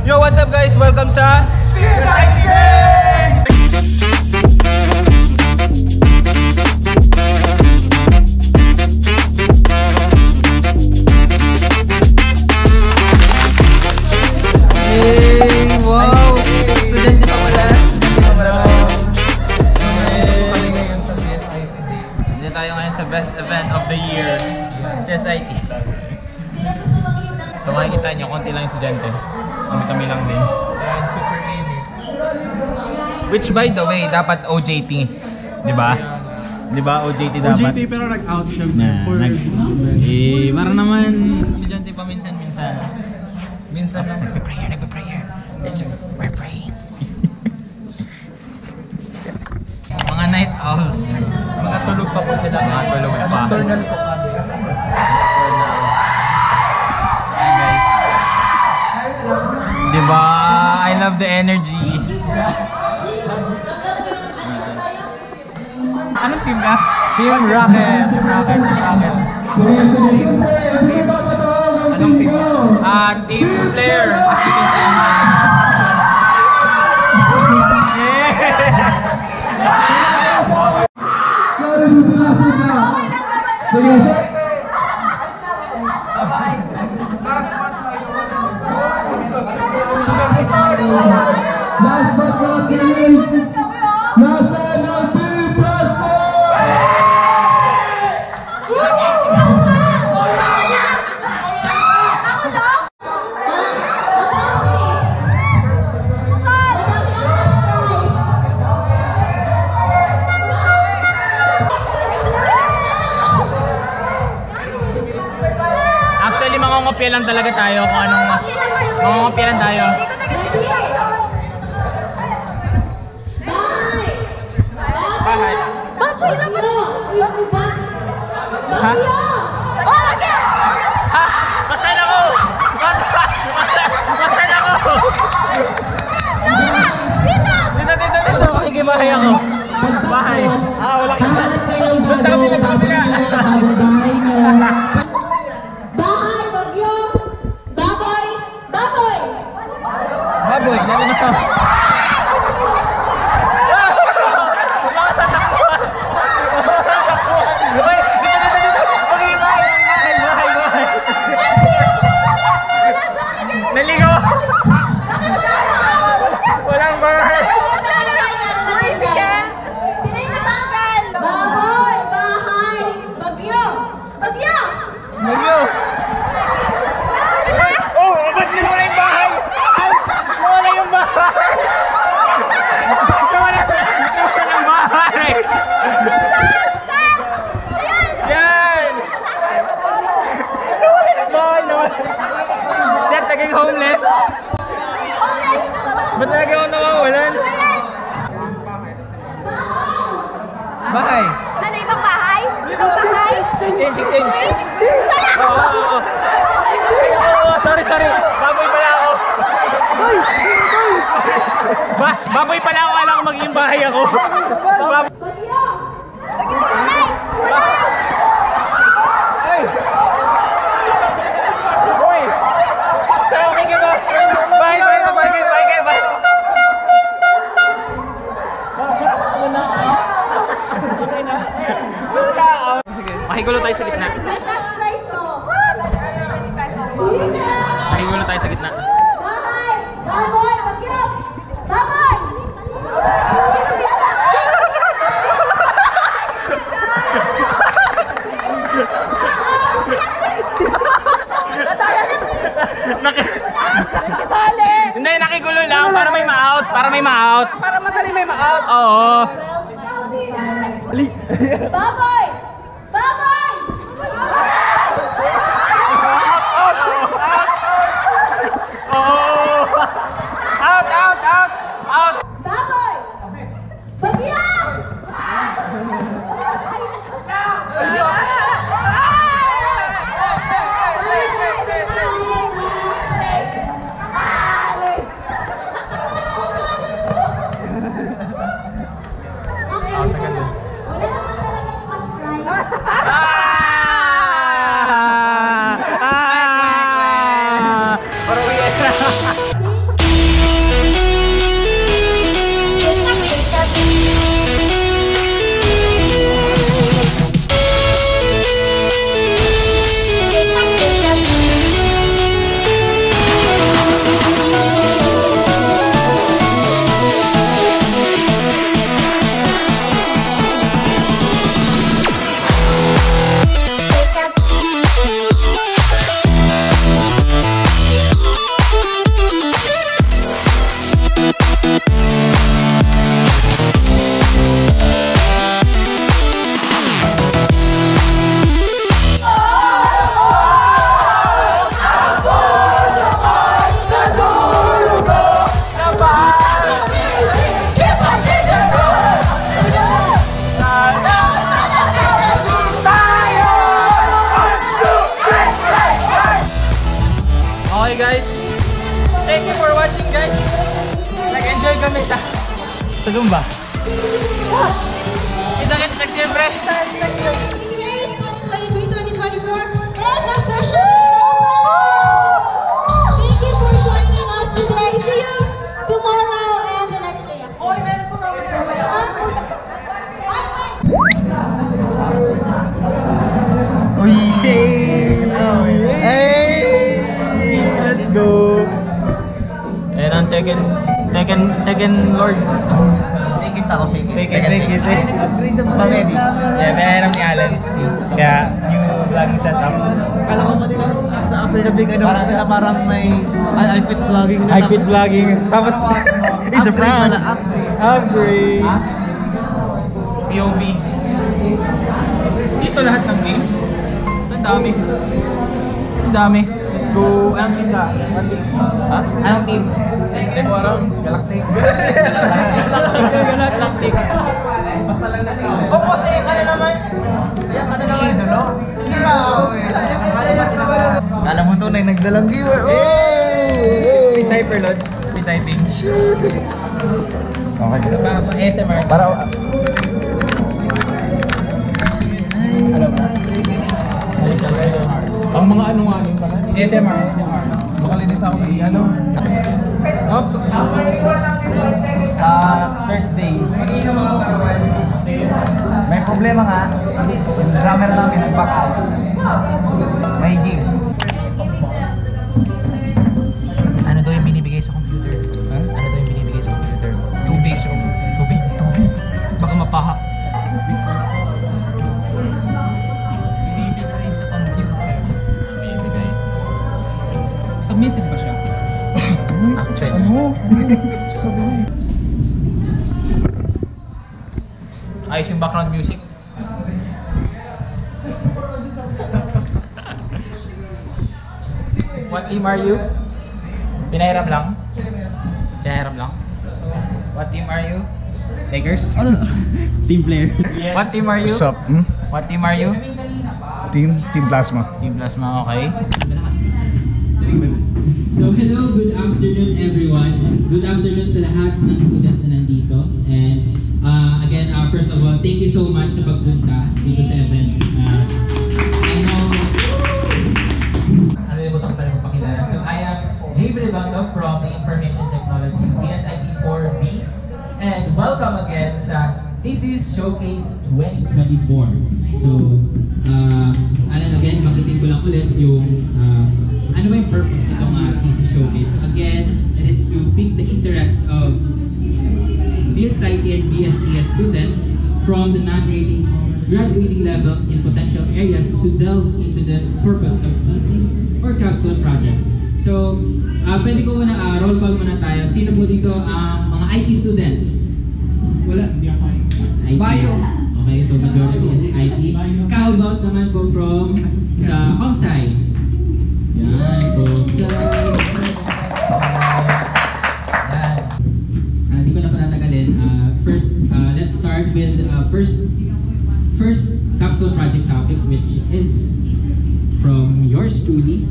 Yo, what's up guys? Welcome sa CSIT Games! Hey, wow! Student pa pala. Hindi tayo ngayon sa best event of the year, CSIT. So makikita nyo, konti lang yung estudyante. Kami lang din. Super init. Which by the way, dapat OJT. Diba? Diba OJT dapat? OJT pero nag-out siya. Para naman estudyante pa minsan-minsan. Minsan lang. Nagpe-prayer. We're praying. Mga night owls. Mga tulog pa po sila. Mga tulog pa. Nocturnal po kami. Diba? I love the energy. Anong team ka? Team Rocket. Anong team? Team Flare. As you can see. Last but not least, nasa ng Team Presto! Actually, mangungopia lang talaga tayo kung anong mangungopia lang tayo. Bahay. Baboy lang ba? Ha? Ha? Masan ako! Masan ako! Dito! Makikibahay ako. Bahay. Wala ka. Doon sa kami nagkakabila. Bahay, bagyo! Baboy! Baboy, nalimas ako. Naligaw! Walang bahay! Sino yung natanggal? Baboy! Bahay! Bagyo! Bagyo! Oh! Ba't nawala yung bahay? Nawala yung bahay! Nawala yung bahay! Yan! Nawala yung bahay! Shit, naging homeless! Ba't lagi ako nawawalan? Bahay! Ano ibang bahay? Ibang bahay? Exchange! Sana ako! Sorry! Baboy pala ako! Baboy pala ako! Alam ko magiging bahay ako! Bagyo! Bagyo! Bahay! Uy! Sa'yo, okay ka ba? Bye! Makigulo tayo sa gitna. Makigulo tayo sa gitna. Bahay! Baboy! Bagyo! Baboy! Hindi, nakigulo lang para may ma-out. Para madali may ma-out. Oo. Baboy! Baboy! Out! Baboy! Bagyo! Okay. Wala naman talagang Okay guys, thank you for watching guys. Nag-enjoy kami sa Zumba. Kita-kits next year, pre. 2023-2024 is official! Thank you for joining us today. See you tomorrow and the next day. Let's go. And ang Tekken Lords. Fakis ako, fakis. Fakis. Spaghetti. Yeah, mayroon ni Alan Ski. Kaya, new vlogging setup. Kala ko pa din, after the big announcement na parang may I quit vlogging na. I quit vlogging. Tapos, it's a prank. Upgrade. POV. Dito lahat ng games. Ang dami. Ang dami. Let's go. Anong team ka? Anong team? Ha? Anong team? Hindi ko alam. Galactic. Galactic. Basta lang natin. Opo, say ka na naman. Yan ka na naman. Sige na. Kala mo tunay, nagdalang giver. Speed typer, Lods. Speed typing. Okay. ASMR. Para... Alam mo? Ang mga ano nga yun sa kanya? ASMR. Makalinis ako ng ano. Sa Thursday. May problema nga. Yung drummer namin nag-back out. May gig. Ano daw yung binibigay sa computer? Ano daw yung binibigay sa computer? Tubig. Tubig. Baka mapaha. Binibigay sa computer. Binibigay. Submissive ba siya? Actually. Ayos yung background music. What team are you? Pinahiram lang? Pinahiram lang? What team are you? Tigers? Ano? Team player. What team are you? What's up? What team are you? Team Plasma. Team Plasma, okay. So hello, good afternoon everyone. Good afternoon sa lahat ng students na nandito. And again, first of all, thank you so much sa pagpunta dito sa event. I know, nalimutan ko pala magpakilala. So I am Jay Redondo from the Information Technology BSIT 4B. And welcome again sa Thesis Showcase 2024. So, again, makitin ko lang ulit yung ano ba yung purpose nitong thesis showcase. So again, it is to pique the interest of BSIT and BSCS students from the non-graduating levels in potential areas to delve into the purpose of thesis or capstone projects. So, pwede ko muna, roll call muna tayo. Sino po dito ang mga IT students? Wala, hindi ako IT. Bio. Okay, so majority is IT. How about naman po from sa ComSci? Yan, ComSci. Yan. Hindi ko na panatagalin. First, let's start with first capsule project topic, which is from yours truly,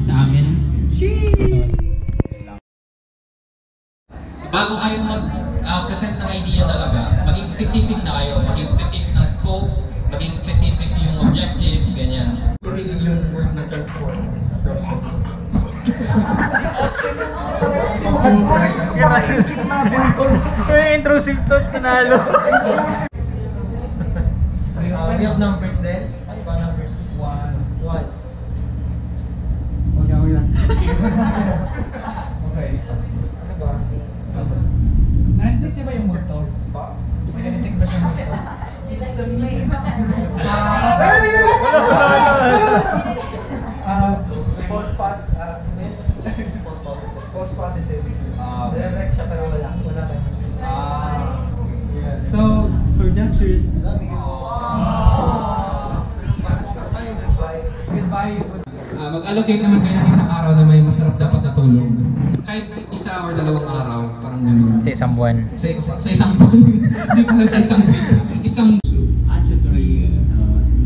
sa amin. Bago kayo mag-present ng idea talaga, maging specific na kayo, maging specific ng scope, maging specific yung objectives, ganyan. Yung word na transport. Isip natin kung may intrusive thoughts na nalo. We have numbers then. Ano ba numbers? 1. Okay. Ano ba? Narinig niya ba yung multo? Narinig ba siya multo? False positives. Direct siya pero wala tayo. So, for gestures, Mag-allocate naman kayo ng isang araw na may masarap dapat na tulog. Kahit isa or dalawang araw, parang gano'n. Sa isang buwan. Sa isang buwan. Hindi pala sa isang week. Isang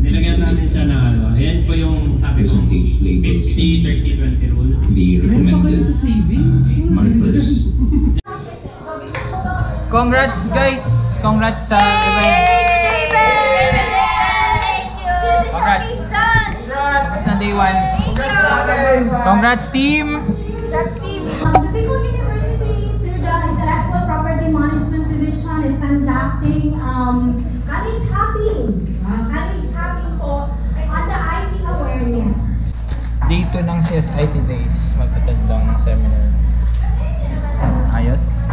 Nilagyan namin siya na ano, ayan po yung sabi ko 50, 30, 20 rule. Congrats guys! Congrats sa event! Congrats! Congrats on day 1! Congrats team! The Bicol University, through the Intellectual Property Management Division, is conducting college hopping. College hopping po on the IT awareness. Day 2 ng CSIT Days. Mag-attend lang ng seminar. Ayos.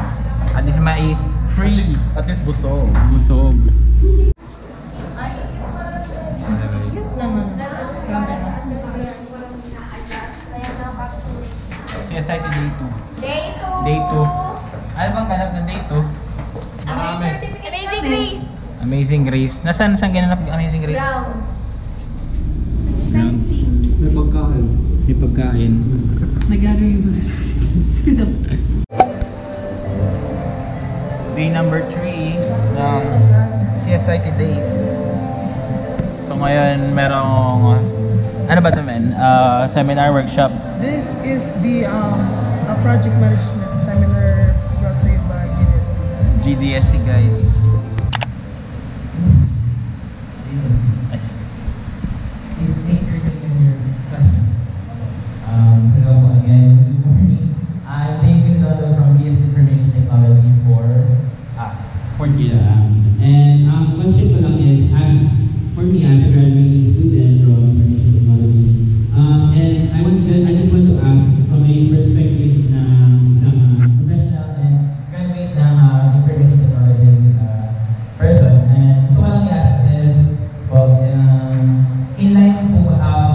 At least may free. At least busog. Busog. CSIT Day 2. Day 2. Ano bang ganap ng Day 2? Amazing Grace. Amazing Grace. Nasaan ganap yung Amazing Grace? May pagkain. May pagkain. Nag-gather yung mga students. Day number 3 ng CSIT Days. So ngayon merong ano ba ito men? Seminar workshop. This is the project management seminar brought to you by GDSC. GDSC guys. Is Baker taking your question? Hello again. Good morning. I'm Jamie Dodo from BS Information Technology for Yeah. And question ko lang is, for me as a graduating student from Information Technology, and I just want to ask from a perspective na isang professional and graduate ng information technology person. And gusto ko lang i-ask in line po,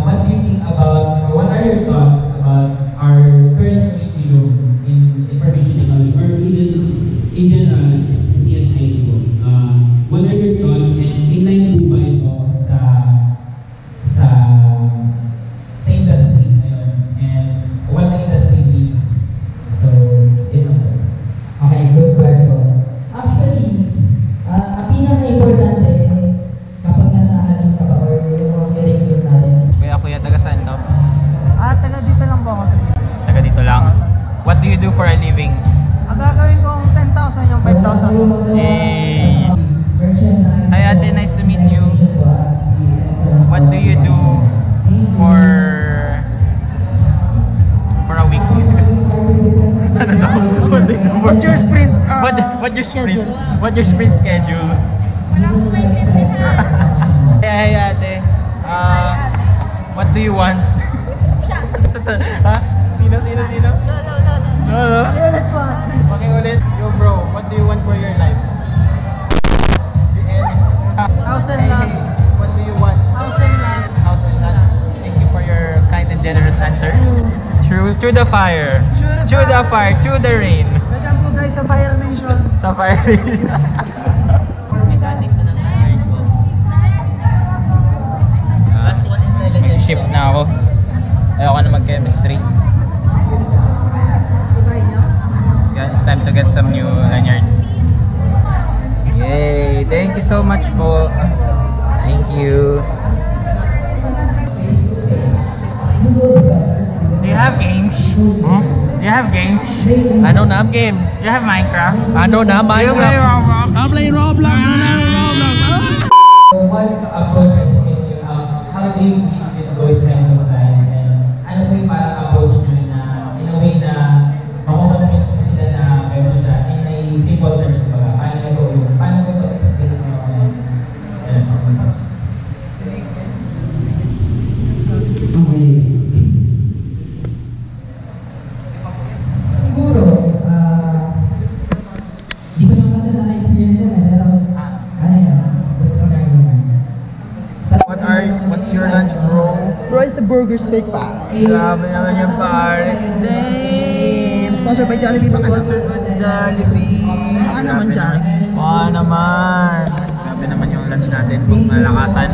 what do you think about, or what are your thoughts about our current curriculum in information technology, or even in general sa CSIT po? What are your thoughts and in line po ba ito sa industry ngayon and what the industry needs? So, yun lang po. Okay, good question. Actually, ang pinaka-importante kapag nasa atin ka pa or yung mga curriculum natin. Kuya, taga saan to? Taga dito lang po ako sa dito. Taga dito lang. What do you do for a living? Ang gagawin kong 10,000 yung 5,000. Hey! Hi ate, nice to meet you. What do you do for a week? Ano daw? What do you do for- What's your sprint? What your sprint schedule? Hey ate. What do you want? Ha? Sino? No. Okay ulit. Yo bro, what do you want for your life? House and lot. What do you want? House and lot. House and lot. Thank you for your kind and generous answer. Through the fire. Through the fire. Through the rain. Welcome po guys sa Fire Nation. Sa fire rain. Mag-shift na ako. Ayoko na mag-chemistry. It's time to get some new lanyard. Yay! Thank you so much po. Thank you. Do you have games? Hmm? Do you have games? I don't have games. Do you have Minecraft? I don't have Minecraft. I'm playing Roblox. So what approaches can you, how do you deal with those kind of clients, and ano po yung parang approach nyo na in a way na makukonvince mo sila na meron siya in a simple terms ko ba? Paano mo ito-explain mo Okay. Siguro, di ko naman kasi na-experience yun pero ano yan, What's your lunch, bro? Bro, it's a burger steak para. Grabe naman yung pare. Damn! Sponsored by Jollibee baka na. Sponsored by Jollibee. Baka naman Jollibee. Baka naman. Grabe naman yung lunch natin. Malakasan.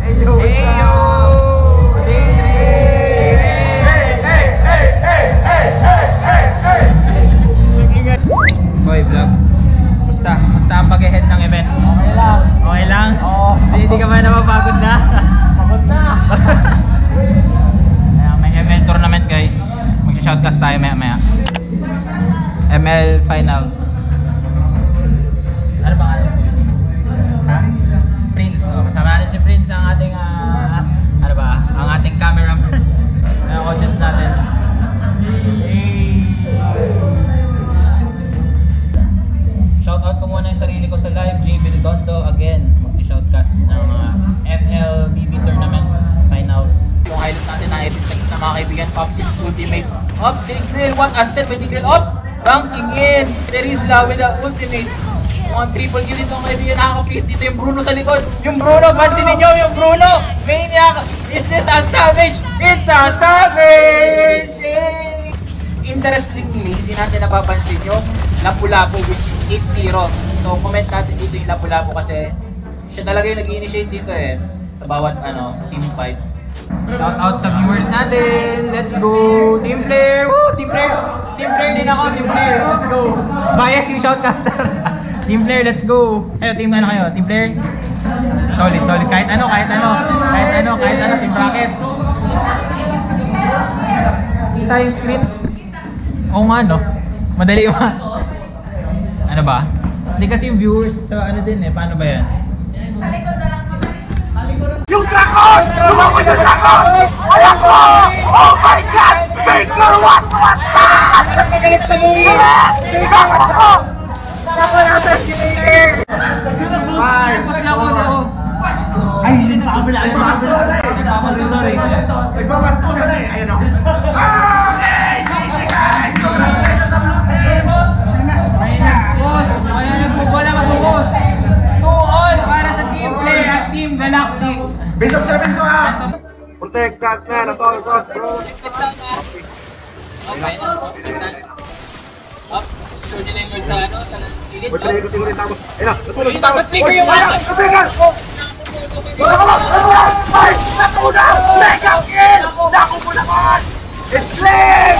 Ayo! Heyo! Day 3! Hoy, vlog. Musta ang pag-head ng event? Okay lang? Oo. Hindi ka ba napapagod na? Pagod na! May event tournament guys. Mag-shoutcast tayo maya. ML Finals. Ano ba nga? Ha? Prince. Oh, kasama natin si Prince, ang ating ano ba? Ang ating cameraman. Ang audience natin. Shoutout ko muna yung sarili ko sa live, JB Redondo. Again, mag-shoutcast ng MLBB Tournament Finals. Yung highlights natin na epic na mga kaibigan, Pops is ultimate. Ops, Tigrill, what asset by Tigrill? Ops, banking in. Terizla with the ultimate. Mga triple kill dito mga kaibigan, nakakapit dito yung Bruno sa likod. Yung Bruno, pansinin nyo yung Bruno. Maniac, is this a savage? It's a savage! Hey! Interestingly, hindi natin napapansin yung Lapu-Lapu which is 8-0. So comment natin dito yung Lapu-Lapu kasi siya talaga yung nag-initiate dito sa bawat team fight. Shout out sa viewers natin. Let's go Team Flare. Woo! Team Flare. Team Flare din ako, Team Flare. Let's go. Bias yung shoutcaster. Team Flare, let's go. Ayo, team ano kayo? Team Flare? Solid, solid. Kahit ano, Team Rocket. Kita yung screen. Oo nga, no? Madali ba? Ano ba? Hindi kasi yung viewers sa ano din paano ba yan? Yung dragon! Lumabas yung dragon! Ayan ko! Oh my God! Finger what? Nagagalit sa mundo! Dragon ako! Dragon natin si Later! Nagpas na ako dito. Ay, hindi sa kabila! Ay, nagpapasto na eh! Ayan ako! Okay! GG guys! Congratulations sa Blue Team! May nag-boss! Wala nagbubola mag-boss! 2-all para sa Team Flare at Team Galactic! Base of 7 ko ha! Protect that man at all costs, bro! Okay na, Ops, show nila yung sa sa gilid. Wait, tingin ulit tapos. Ayun na, natulog Dapat tapos. pick ko yung Napigan! Ay! Natuna! Mega kill! Naku mo naman! Sling!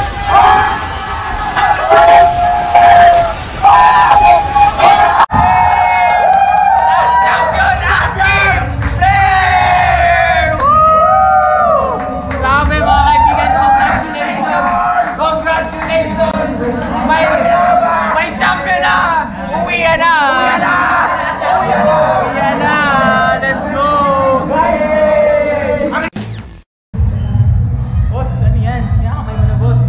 Champion natin! Flare! Grabe mga kaibigan, congratulations! Congratulations! May champion na! Uwian na! Uwian na! Let's go! Boss, ano yan? Kaya kamay mo na, boss.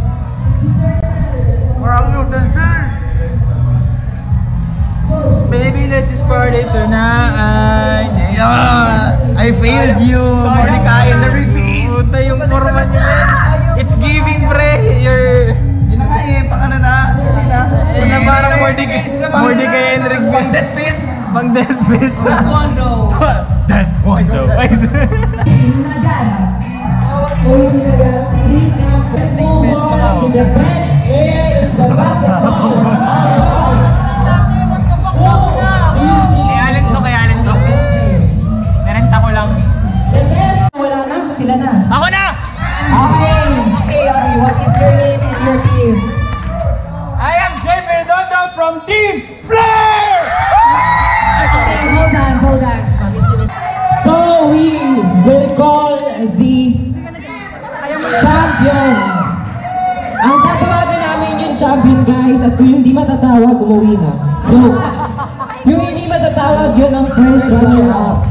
Marami yung tension! Baby, let's just party tonight. I failed you! Mordecai in the repeat! Puta yung forma niya. It's giving, pre. You're... Yun na nga pang ano na, hindi na. Una parang Mordecai and Rigby. Pang dead fist! Pang dead fist. That one though! That one though. Kay Allen to. Nerenta ko lang. Wala na, sila na. Ako na! Okay, what is your name and your team? I am Jay Redondo from Team Flare! Okay, hold on. So we will call the champion. Ang tatawagan namin yung champion, guys, at kung yung di matatawag, umuwi na. Go. Yung hindi matatawag, yun ang first runner-up.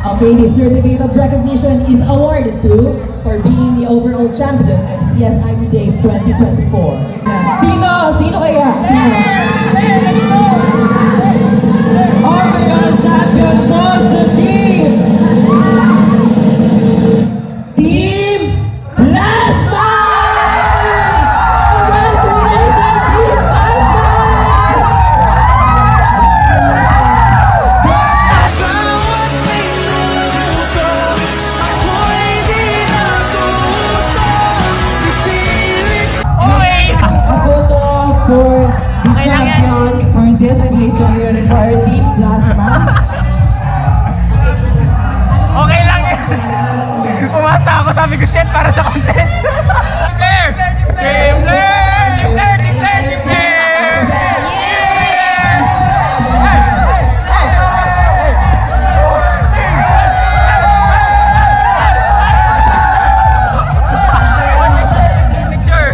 Okay, the certificate of recognition is awarded to for being the overall champion at the CSIP Days 2024. Sino? Sino kaya? Sino? Overall champion goes to Team Plasma! Congratulations, Team Plasma! For the champion for CSIP Days for Team Plasma. Okay lang yan. Umasa ako, sabi ko shit para sa content. Team Flare! Team Flare! Team Flare! Team Flare! Team Flare! Picture!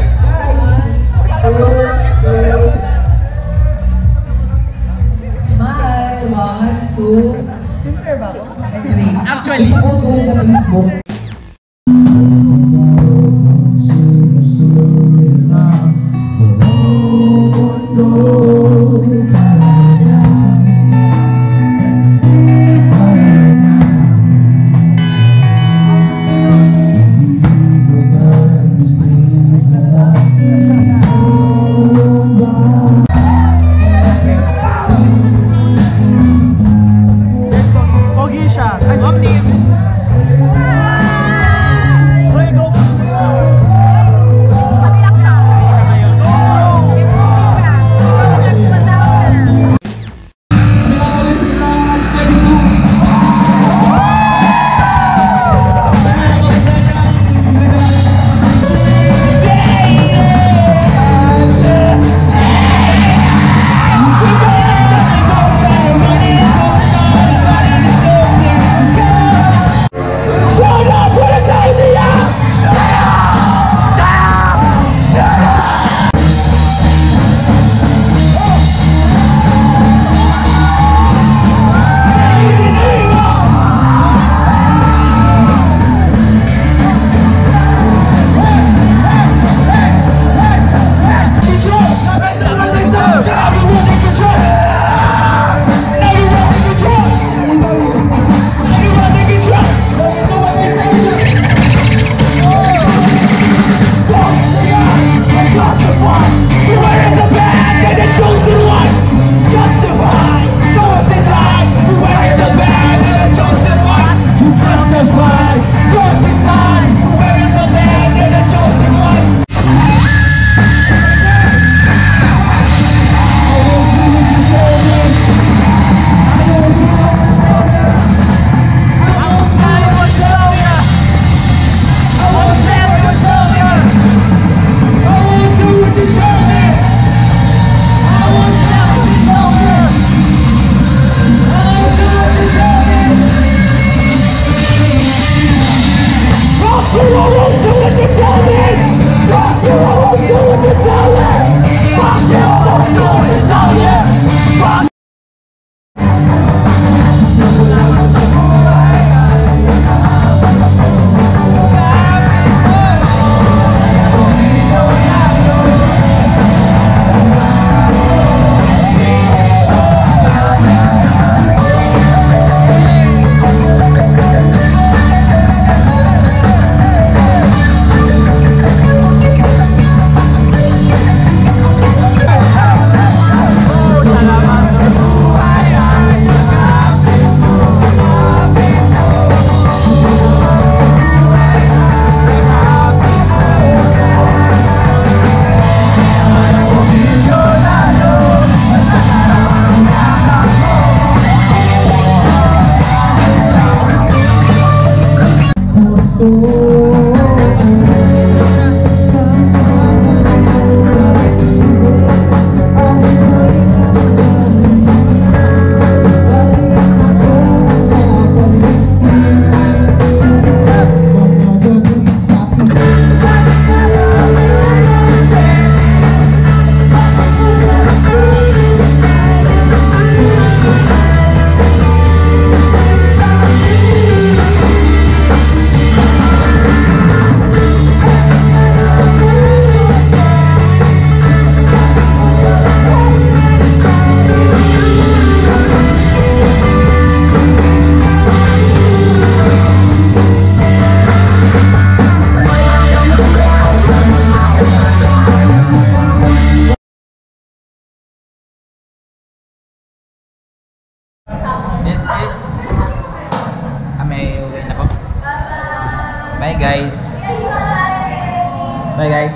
Bye guys.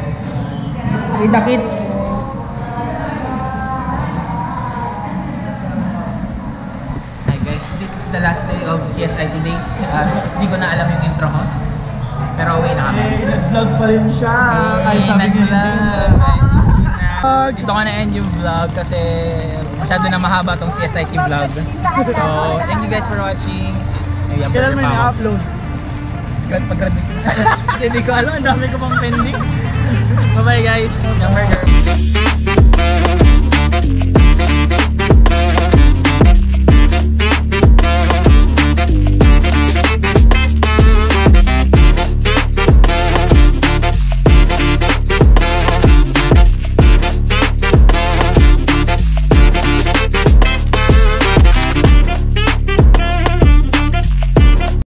Kita kits. Hi guys, this is the last day of CSIT days. Hindi ko na alam yung intro ko. Pero uwi na kami. Nag-vlog pa rin siya. Ay, sabi ko Dito ko na-end yung vlog kasi masyado na mahaba tong CSIT vlog. So, thank you guys for watching. Kailan mo na-upload? Pag-graduate. Hindi ko alam, ang dami ko pang pending. Bye bye guys. Yung burger.